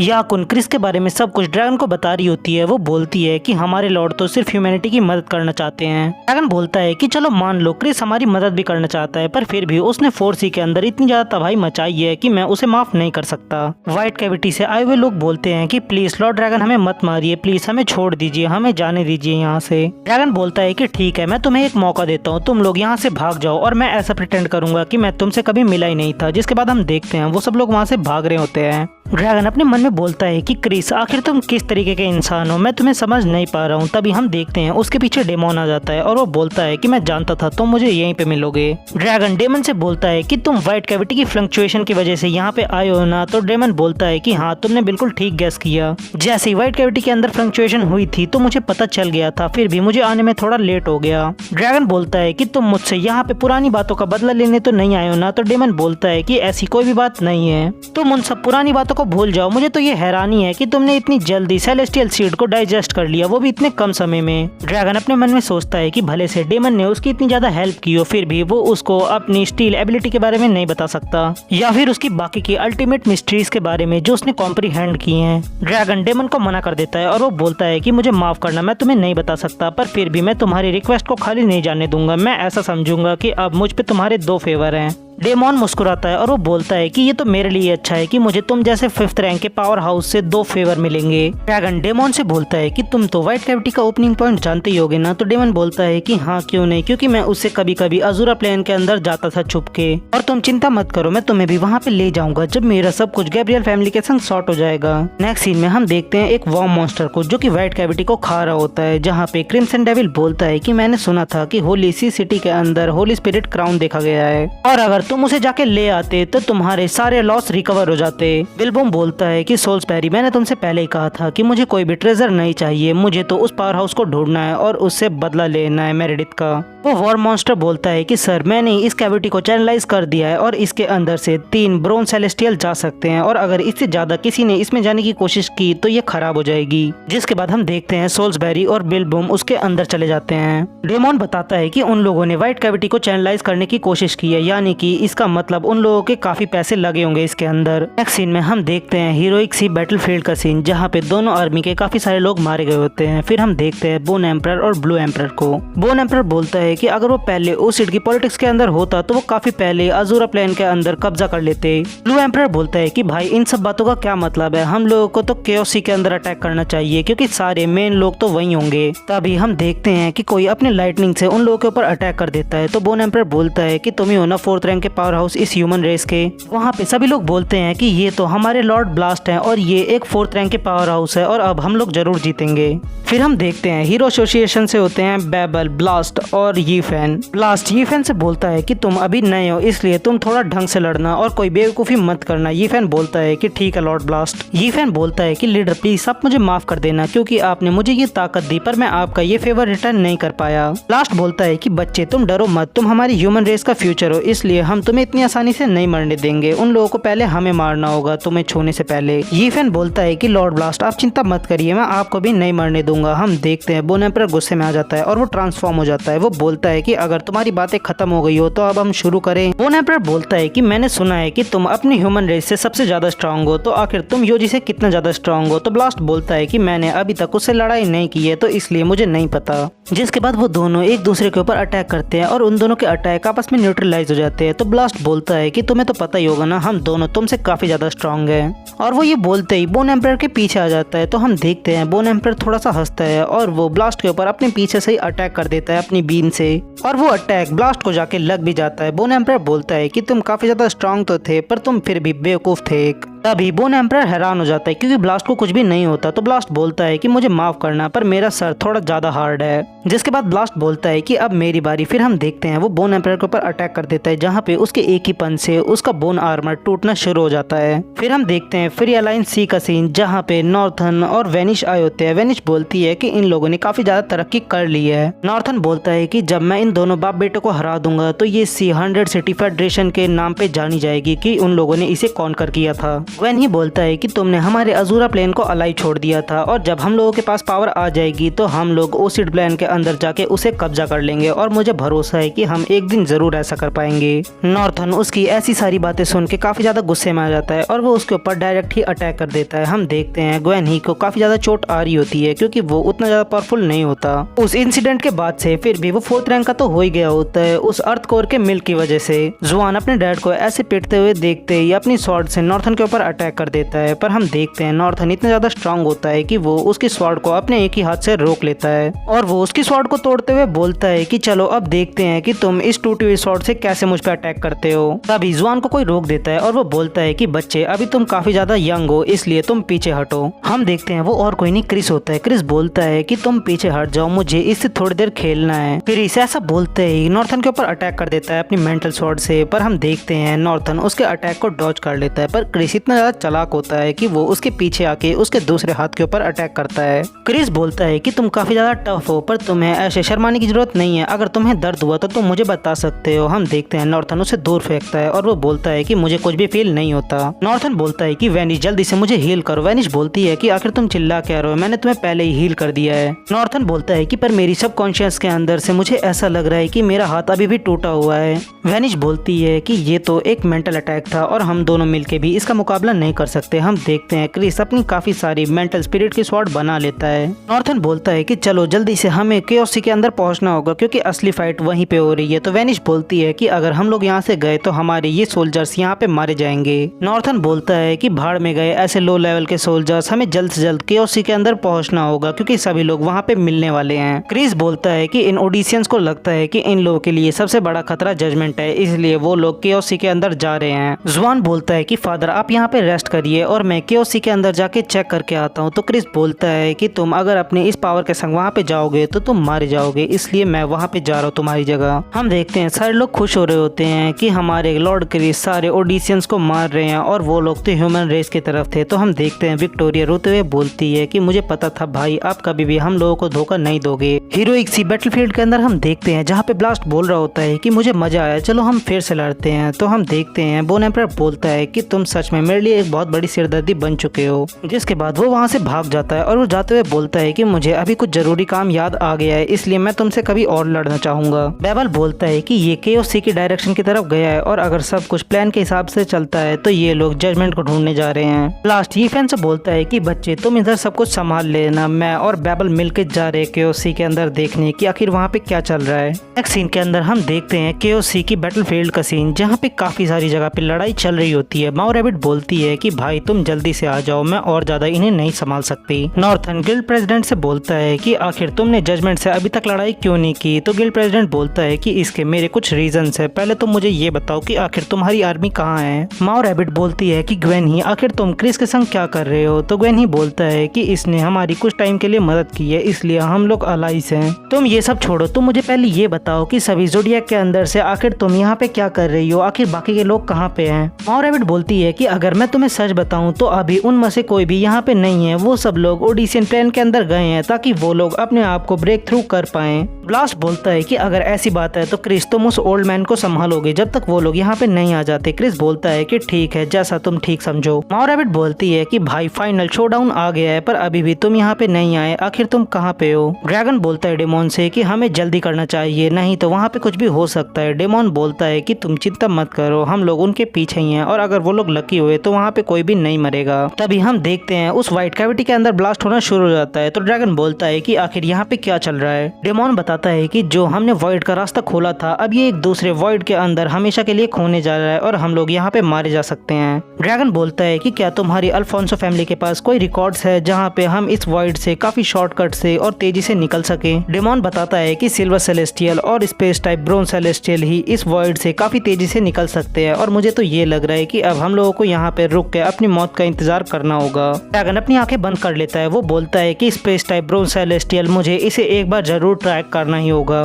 याकुन Chris के बारे में सब कुछ ड्रैगन को बता रही होती है। वो बोलती है कि हमारे लॉर्ड तो सिर्फ ह्यूमैनिटी की मदद करना चाहते हैं। ड्रैगन बोलता है कि चलो मान लो क्रिस हमारी मदद भी करना चाहता है, पर फिर भी उसने 4C के अंदर इतनी ज्यादा तबाही मचाई है कि मैं उसे माफ नहीं कर सकता। व्हाइट कैविटी से आए हुए लोग बोलते हैं कि प्लीज लॉर्ड ड्रैगन हमें मत मारिए, प्लीज हमें छोड़ दीजिए, हमें जाने दीजिए यहाँ से। ड्रैगन बोलता है कि ठीक है, मैं तुम्हें एक मौका देता हूँ, तुम लोग यहाँ से भाग जाओ और मैं ऐसा प्रिटेंड करूंगा कि मैं तुमसे कभी मिला ही नहीं था। जिसके बाद हम देखते हैं वो सब लोग वहाँ से भाग रहे होते हैं। ड्रैगन अपने मन में बोलता है कि क्रिस आखिर तुम किस तरीके के इंसान हो, मैं तुम्हें समझ नहीं पा रहा हूँ। तभी हम देखते हैं उसके पीछे डेमन आ जाता है और वो बोलता है कि मैं जानता था तुम मुझे यहीं पे मिलोगे। ड्रैगन डेमन से बोलता है कि तुम व्हाइट कैविटी की फ्लक्चुएशन की वजह से यहाँ पे आए हो ना। तो डेमन बोलता है कि हाँ, तुमने बिल्कुल ठीक गैस किया। जैसे ही व्हाइट कैविटी के अंदर फ्लक्चुएशन हुई थी तो मुझे पता चल गया था, फिर भी मुझे आने में थोड़ा लेट हो गया। ड्रैगन बोलता है कि तुम मुझसे यहाँ पे पुरानी बातों का बदला लेने तो नहीं आए हो ना। तो डेमन बोलता है कि ऐसी कोई भी बात नहीं है, तुम उन सब पुरानी बातों को भूल जाओ। मुझे तो ये हैरानी है कि तुमने इतनी जल्दी सेलेस्टियल सीड को डाइजेस्ट कर लिया, वो भी इतने कम समय में। ड्रैगन अपने मन में सोचता है कि भले से डेमन ने उसकी इतनी ज्यादा हेल्प की हो, फिर भी वो उसको अपनी स्टील एबिलिटी के बारे में नहीं बता सकता, या फिर उसकी बाकी की अल्टीमेट मिस्ट्रीज के बारे में जो उसने कॉम्प्रीहेंड की हैं। ड्रैगन डेमन को मना कर देता है और वो बोलता है कि मुझे माफ करना, मैं तुम्हें नहीं बता सकता, पर फिर भी मैं तुम्हारी रिक्वेस्ट को खाली नहीं जाने दूंगा। मैं ऐसा समझूंगा कि अब मुझ पे तुम्हारे 2 फेवर हैं। डेमन मुस्कुराता है और वो बोलता है कि ये तो मेरे लिए अच्छा है कि मुझे तुम जैसे 5th रैंक के पावर हाउस से 2 फेवर मिलेंगे। ड्रैगन डेमन से बोलता है कि तुम तो व्हाइट कैविटी का ओपनिंग पॉइंट जानते ही होगे ना। तो डेमन बोलता है कि हाँ, क्यों नहीं, क्योंकि मैं उससे कभी कभी अजूरा प्लेन के अंदर जाता था छुप के, और तुम चिंता मत करो, मैं तुम्हें भी वहाँ पे ले जाऊंगा जब मेरा सब कुछ गैब्रियल फैमिली के संग सॉर्ट हो जाएगा। नेक्स्ट सीन में हम देखते हैं एक वॉर्म मॉन्स्टर को जो कि व्हाइट कैविटी को खा रहा होता है, जहाँ पे क्रिम्सन डेविल बोलता है कि मैंने सुना था कि होली सी सिटी के अंदर होली स्पिरिट क्राउन देखा गया है, और अगर तुम उसे जाके ले आते तो तुम्हारे सारे लॉस रिकवर हो जाते। बिल्बोम बोलता है कि सोल्सबेरी, मैंने तुमसे पहले ही कहा था कि मुझे कोई भी ट्रेजर नहीं चाहिए, मुझे तो उस पावर हाउस को ढूंढना है और उससे बदला लेना है मेरेडिथ का। वो वॉर मॉन्स्टर बोलता है कि सर, मैंने इस कैविटी को चैनलाइज कर दिया है और इसके अंदर से 3 ब्रोन सेलेस्टियल जा सकते हैं, और अगर इससे ज्यादा किसी ने इसमें जाने की कोशिश की तो ये खराब हो जाएगी। जिसके बाद हम देखते हैं सोल्सबेरी और बिल्बोम उसके अंदर चले जाते हैं। डेमन बताता है कि उन लोगों ने व्हाइट कैविटी को चैनलाइज करने की कोशिश की है, यानी कि इसका मतलब उन लोगों के काफी पैसे लगे होंगे इसके अंदर। नेक्स्ट सीन में हम देखते हैं हीरोइक सी बैटलफील्ड का सीन, जहाँ पे दोनों आर्मी के काफी सारे लोग मारे गए होते हैं। फिर हम देखते हैं बोन एम्परर और ब्लू एम्परर को। बोन एम्परर बोलता है कि अगर वो पहले ओसिड की पॉलिटिक्स के अंदर होता तो वो काफी पहले अजूरा प्लेन के अंदर कब्जा कर लेते। ब्लू एम्परर बोलता है कि भाई, इन सब बातों का क्या मतलब है, हम लोगों को तो केओसी के अंदर अटैक करना चाहिए क्योंकि सारे मेन लोग तो वही होंगे। तभी हम देखते हैं कि कोई अपने लाइटनिंग से उन लोगों के ऊपर अटैक कर देता है। तो बोन एम्परर बोलता है कि तुम ही हो ना 4th रैंक के पावर हाउस इस ह्यूमन रेस के। वहाँ पे सभी लोग बोलते हैं कि ये तो हमारे लॉर्ड ब्लास्ट हैं और ये एक 4th रैंक के पावर हाउस है और अब हम लोग जरूर जीतेंगे। फिर हम देखते हैं हीरो एसोसिएशन से होते हैं बेबल, ब्लास्ट और यीफेन। ब्लास्ट यीफेन से बोलता है कि तुम अभी नए हो, इसलिए तुम थोड़ा ढंग से लड़ना और कोई बेवकूफ़ी मत करना। यीफेन बोलता है कि ठीक है लॉर्ड ब्लास्ट। यीफेन बोलता है कि लीडर प्लीज आप मुझे माफ कर देना, क्योंकि आपने मुझे ये ताकत दी पर मैं आपका ये फेवर रिटर्न नहीं कर पाया। ब्लास्ट बोलता है कि बच्चे तुम डरो मत, तुम हमारी ह्यूमन रेस का फ्यूचर हो, इसलिए हम तुम्हें इतनी आसानी से नहीं मरने देंगे। उन लोगों को पहले हमें मारना होगा तुम्हें छूने से पहले। यीफेन बोलता है कि लॉर्ड ब्लास्ट आप चिंता मत करिए, मैं आपको भी नहीं मरने दूंगा। हम देखते हैं बोन एम्परर गुस्से में आ जाता है और वो ट्रांसफॉर्म हो जाता है। वो बोलता है कि अगर तुम्हारी बातें खत्म हो गई हो तो अब हम शुरू करें। बोन एम्परर बोलता है कि मैंने सुना है कि तुम अपनी ह्यूमन रेस से सबसे ज्यादा स्ट्रांग हो, तो आखिर तुम योजी से कितना ज्यादा स्ट्रांग हो। तो ब्लास्ट बोलता है कि मैंने अभी तक उससे लड़ाई नहीं की है, तो इसलिए मुझे नहीं पता। जिसके बाद वो दोनों एक दूसरे के ऊपर अटैक करते हैं और उन दोनों के अटैक आपस में न्यूट्रलाइज हो जाते हैं। तो ब्लास्ट बोलता है कि तुम्हें तो पता ही होगा ना, हम दोनों तुमसे काफी ज्यादा स्ट्रांग हैं। और वो ये बोलते ही बोन एम्परर के पीछे आ जाता है। तो हम देखते हैं बोन एम्परर थोड़ा सा हंसता है और वो ब्लास्ट के ऊपर अपने पीछे से ही अटैक कर देता है अपनी बीम से, और वो अटैक ब्लास्ट को जाके लग भी जाता है। बोन एम्परर बोलता है कि तुम काफी ज्यादा स्ट्रांग तो थे, पर तुम फिर भी बेवकूफ थे। तभी बोन एम्परर हैरान हो जाता है क्योंकि ब्लास्ट को कुछ भी नहीं होता। तो ब्लास्ट बोलता है कि मुझे माफ करना, पर मेरा सर थोड़ा ज्यादा हार्ड है। जिसके बाद ब्लास्ट बोलता है कि अब मेरी बारी। फिर हम देखते हैं वो बोन एम्परर के ऊपर अटैक कर देता है, जहाँ पे उसके एक ही पंच से उसका बोन आर्मर टूटना शुरू हो जाता है। फिर हम देखते हैं फ्री अलायंस सी का सीन, जहाँ पे नॉर्थन और वेनिश आए होते हैं। वेनिश बोलती है कि इन लोगों ने काफी ज्यादा तरक्की कर ली है। नॉर्थन बोलता है कि जब मैं इन दोनों बाप बेटों को हरा दूंगा तो ये C100 सिटी फेडरेशन के नाम पे जानी जाएगी कि उन लोगों ने इसे कॉन्कर किया था। वेन ही बोलता है कि तुमने हमारे अजूरा प्लेन को अलाई छोड़ दिया था, और जब हम लोगों के पास पावर आ जाएगी तो हम लोग ओसिड प्लेन के अंदर जाके उसे कब्जा कर लेंगे और मुझे भरोसा है कि हम एक दिन जरूर ऐसा कर पाएंगे। नॉर्थन उसकी ऐसी सारी बातें सुन के काफी ज्यादा गुस्से में आ जाता है और वो उसके ऊपर डायरेक्ट ही अटैक कर देता है। हम देखते हैं ग्वेन ही को काफी ज्यादा चोट आ रही होती है क्योंकि वो उतना ज्यादा पावरफुल नहीं होता। उस इंसिडेंट के बाद से फिर भी वो 4th रैंक का तो हो ही गया होता है उस अर्थ कोर के मिल्क की वजह से। जुआन अपने डैड को ऐसे पीटते हुए देखते ही अपनी स्वॉर्ड से नॉर्थन के ऊपर अटैक कर देता है, पर हम देखते हैं नॉर्थन इतना ज्यादा स्ट्रांग होता है कि वो उसकी स्वॉर्ड को अपने एक ही हाथ से रोक लेता है और वो उसकी स्वॉर्ड को तोड़ते हुए बोलता है कि चलो अब देखते हैं कि तुम इस टूटी हुई स्वॉर्ड से कैसे मुझ पर अटैक करते हो। तभी जुआन को कोई रोक देता है और वो बोलता है कि बच्चे अभी तुम काफी ज्यादा यंग हो इसलिए तुम पीछे हटो। हम देखते हैं वो और कोई नहीं क्रिस होता है। क्रिस बोलता है कि तुम पीछे हट जाओ, मुझे इससे थोड़ी देर खेलना है। फिर इसे ऐसा बोलते ही नॉर्थन के ऊपर अटैक कर देता है अपनी मेंटल स्वॉर्ड से, पर हम देखते हैं नॉर्थन उसके अटैक को डॉज कर लेता है, पर क्रिस इतना ज्यादा चालाक होता है कि वो उसके पीछे आके उसके दूसरे हाथ के ऊपर अटैक करता है। क्रिस बोलता है कि तुम काफी ज्यादा टफ हो पर तुम्हें ऐसे शर्माने की जरूरत नहीं है, अगर तुम्हें दर्द हुआ तो तुम मुझे बता सकते हो। हम देखते हैं नॉर्थन उसे दूर फेंकता है और वो बोलता है कि मुझे कुछ भी फील नहीं होता। नॉर्थन बोलता है कि वेनिश जल्दी से मुझे हील करो। वेनिश बोलती है कि आखिर तुम चिल्ला क्या रहे हो, मैंने तुम्हें पहले ही हील कर दिया है। नॉर्थन बोलता है कि पर मेरी सबकॉन्शियस के अंदर से मुझे ऐसा लग रहा है कि मेरा हाथ अभी भी टूटा हुआ है। वेनिश बोलती है कि ये तो एक मेंटल अटैक था और हम दोनों मिलके भी इसका मुकाबला नहीं कर सकते। हम देखते हैं क्रिस अपनी काफी सारी मेंटल स्पिरिट की स्वॉर्ड बना लेता है। नॉर्थन बोलता है कि चलो जल्दी से हमें केओसी के अंदर पहुंचना होगा क्योंकि असली फाइट वहीं पे हो रही है। तो वेनिश बोलती है कि अगर हम लोग यहाँ से गए तो हमारे ये सोल्जर्स यहाँ पे मारे जाएंगे। नॉर्थन बोलता है कि भाड़ में गए ऐसे लो लेवल के सोल्जर्स, हमें जल्द से जल्द केओसी के अंदर पहुंचना होगा क्योंकि सभी लोग वहाँ पे मिलने वाले हैं। क्रिस बोलता है कि इन ओडिशियंस को लगता है कि इन लोगों के लिए सबसे बड़ा खतरा जजमेंट है, इसलिए वो लोग केओसी के अंदर जा रहे हैं। जुआन बोलता है कि फादर आप यहाँ पे रेस्ट करिए और मैं केओसी के अंदर जाके चेक करके आता हूँ। तो क्रिस बोलता है कि तुम अगर अपने इस पावर के संग वहाँ पे जाओगे तो तुम मारे जाओगे, इसलिए मैं वहाँ पे जा रहा हूँ तुम्हारी जगह। हम देखते हैं सारे लोग खुश हो रहे होते हैं कि हमारे लॉर्ड क्रिस सारे ओडिशियंस को मार रहे हैं और वो लोग तो ह्यूमन रेस की तरफ थे। तो हम देखते हैं विक्टोरिया रोते हुए बोलती है कि मुझे पता था भाई, आप कभी भी हम लोगों को धोखा नहीं दोगे। हीरोइक सी बैटलफील्ड के अंदर हम देखते हैं जहाँ पे ब्लास्ट बोल रहा होता है कि मुझे मजा आया, चलो हम फिर से लड़ते हैं। तो हम देखते हैं बोन एम्परर बोलता है कि तुम सच में मेरे लिए एक बहुत बड़ी सिरदर्दी बन चुके हो, जिसके बाद वो वहाँ से भाग जाता है और वो जाते हुए बोलता है कि मुझे अभी कुछ जरूरी काम याद आ गया है, इसलिए मैं तुमसे कभी और लड़ना चाहूंगा। बेबल बोलता है कि ये केओसी की डायरेक्शन की तरफ गया है और अगर सब कुछ प्लान के हिसाब से चलता है तो ये लोग जजमेंट को ढूंढने जा रहे हैं। लास्ट ये फैन से बोलता है कि बच्चे तुम इधर सब कुछ संभाल लेना, मैं और बेबल मिलकर जा रहे केओसी के अंदर देखने कि आखिर वहाँ पे क्या चल रहा है। नेक्स्ट सीन के अंदर हम देखते हैं केओसी की बैटलफील्ड का सीन जहाँ पे काफी सारी जगह पे लड़ाई चल रही होती है। माओ रैबिट बोलती है कि भाई तुम जल्दी से आ जाओ, मैं और ज्यादा इन्हें नहीं संभाल सकती। नॉर्थन गिल्ड प्रेसिडेंट से बोलता है कि आखिर तुमने जजमेंट से अभी तक लड़ाई क्यों नहीं की। तो गिल्ड प्रेसिडेंट बोलता है कि इसके मेरे कुछ रीजंस है, पहले तो मुझे ये बताओ कि आखिर तुम्हारी आर्मी कहाँ है। माओ रैबिट बोलती है कि ग्वेन ही, आखिर तुम क्रिस के संग क्या कर रहे हो। तो ग्वेन ही बोलता है कि इसने हमारी कुछ टाइम के लिए मदद की है, इसलिए हम लोग अलाइस हैं। तुम ये सब छोड़ो, तुम मुझे पहले ये बताओ कि सभी ज़ोडिएक के अंदर से आखिर तुम यहाँ पे क्या कर रही हो, आखिर बाकी के लोग कहाँ पे हैं। माओ रैबिट बोलती है कि अगर मैं तुम्हें सच बताऊं तो अभी उनमें से कोई भी यहाँ पे नहीं है, वो सब लोग ओडिशियन प्लान के अंदर गए हैं ताकि वो लोग अपने आप को ब्रेक थ्रू कर पाएं। ब्लास्ट बोलता है कि अगर ऐसी बात है तो क्रिस तुम उस ओल्ड मैन को संभालोगे जब तक वो लोग यहाँ पे नहीं आ जाते। क्रिस बोलता है कि ठीक है, जैसा तुम ठीक समझो। माओ रैबिट बोलती है कि भाई फाइनल शोडाउन आ गया है पर अभी भी तुम यहाँ पे नहीं आए, आखिर तुम कहाँ पे हो। ड्रैगन बोलता है डेमोन से कि हमें जल्दी करना चाहिए, नहीं तो वहाँ पे कुछ भी हो सकता है। डेमोन बोलता है कि तुम चिंता मत करो, हम लोग उनके पीछे ही हैं और अगर वो लोग लकी हुए तो वहाँ पे कोई भी नहीं मरेगा। तभी हम देखते हैं उस व्हाइट कैविटी के अंदर ब्लास्ट होना शुरू हो जाता है। तो ड्रैगन बोलता है कि आखिर यहाँ पे क्या चल रहा है। डेमोन बताता है कि जो हमने वॉइड का रास्ता खोला था अब ये एक दूसरे वॉइड के अंदर हमेशा के लिए खोने जा रहा है और हम लोग यहाँ पे मारे जा सकते हैं। ड्रैगन बोलता है कि क्या तुम्हारी अल्फोंसो फैमिली के पास कोई रिकॉर्ड्स है जहाँ पे हम इस वॉइड से काफी शॉर्टकट से और तेजी से निकल सके। डेमोन बताता है कि सिल्वर सेलेस्टियल और स्पेस टाइप ब्रोंज सेलेस्टियल ही इस वॉइड से काफी तेजी से निकल सकते हैं और मुझे तो ये लग रहा है कि अब हम लोगों को यहाँ पे रुक के अपनी मौत का इंतजार करना होगा। ड्रैगन अपनी आंखें बंद कर लेता है, वो बोलता है कि स्पेस टाइप ब्रोंज सेलेस्टियल मुझे इसे एक बार जरूर ट्रैक करना ही होगा।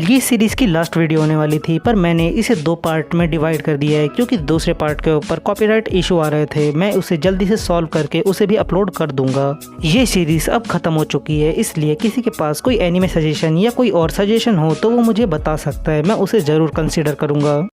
ये सीरीज की लास्ट वीडियो होने वाली थी पर मैंने इसे 2 पार्ट में डिवाइड कर दिया है क्योंकि दूसरे पार्ट के ऊपर कॉपीराइट इशू आ रहे थे। मैं उसे जल्दी से सॉल्व करके उसे भी अपलोड कर दूंगा। ये सीरीज अब खत्म हो चुकी है, इसलिए किसी के पास कोई एनिमे सजेशन या कोई और सजेशन हो तो वो मुझे बता सकता है, मैं उसे जरूर कंसीडर करूंगा।